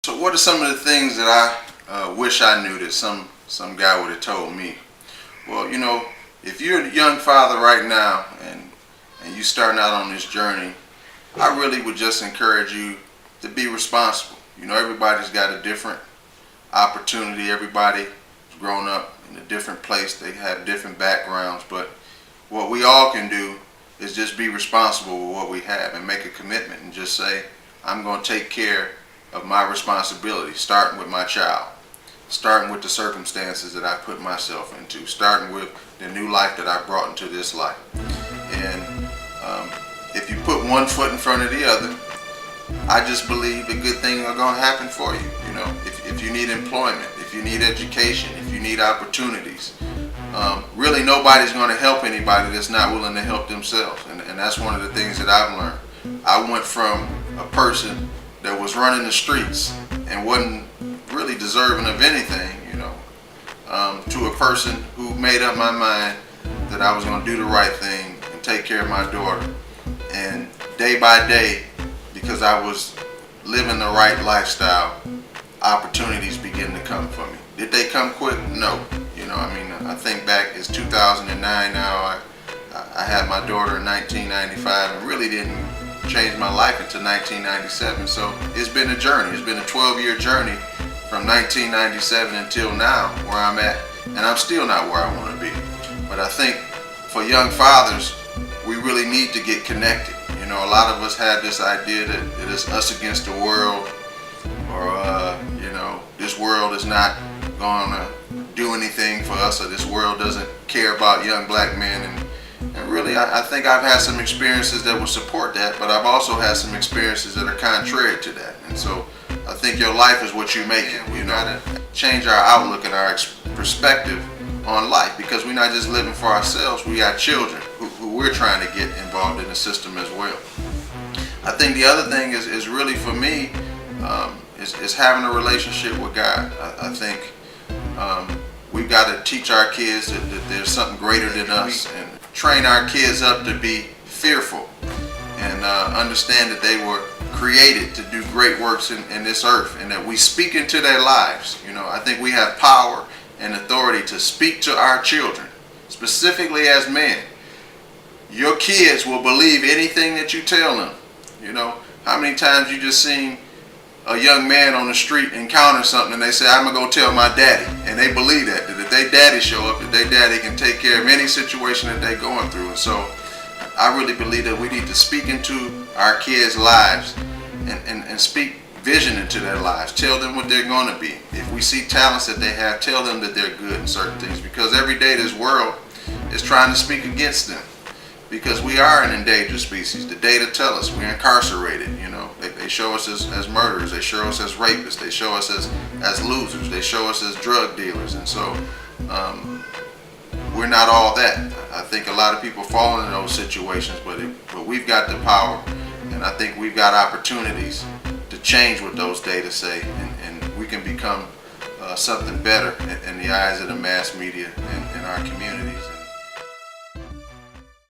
So what are some of the things that I wish I knew that some guy would have told me? Well, you know, if you're a young father right now and you starting out on this journey, I really would just encourage you to be responsible. You know, everybody's got a different opportunity. Everybody's grown up in a different place. They have different backgrounds, but what we all can do is just be responsible with what we have and make a commitment and just say, I'm going to take care of my responsibility, starting with my child, starting with the circumstances that I put myself into, starting with the new life that I brought into this life. And if you put one foot in front of the other, I just believe the good things are going to happen for you. You know, if you need employment, if you need education, if you need opportunities, really nobody's going to help anybody that's not willing to help themselves. And that's one of the things that I've learned. I went from a person that was running the streets and wasn't really deserving of anything, you know, to a person who made up my mind that I was going to do the right thing and take care of my daughter. And day by day, because I was living the right lifestyle, opportunities begin to come for me. Did they come quick? No. You know, I mean, I think back, it's 2009 now. I had my daughter in 1995 and really didn't change my life until 1997. So it's been a journey. It's been a 12-year journey from 1997 until now where I'm at, and I'm still not where I want to be. But I think for young fathers, we really need to get connected. You know, a lot of us have this idea that it's us against the world, or you know, this world is not going to do anything for us, or this world doesn't care about young black men. And really, I think I've had some experiences that will support that, but I've also had some experiences that are contrary to that. And so I think your life is what you make it. We gotta change our outlook and our perspective on life, because we're not just living for ourselves. We got children who we're trying to get involved in the system as well. I think the other thing is really for me is having a relationship with God. I think we've got to teach our kids that there's something greater than us, and train our kids up to be fearful and understand that they were created to do great works in this earth, and that we speak into their lives. You know, I think we have power and authority to speak to our children, specifically as men. Your kids will believe anything that you tell them. You know, how many times you just seen a young man on the street encounter something and they say, I'm going to go tell my daddy, and they believe that if their daddy show up, that their daddy can take care of any situation that they're going through. And so I really believe that we need to speak into our kids' lives and speak vision into their lives. Tell them what they're going to be. If we see talents that they have, tell them that they're good in certain things, because every day this world is trying to speak against them, because we are an endangered species. The data tell us we're incarcerated. You know, they show us as murderers, they show us as rapists, they show us as losers, they show us as drug dealers. And so we're not all that. I think a lot of people fall into those situations, but we've got the power, and I think we've got opportunities to change what those data say, and we can become something better in the eyes of the mass media and in our communities.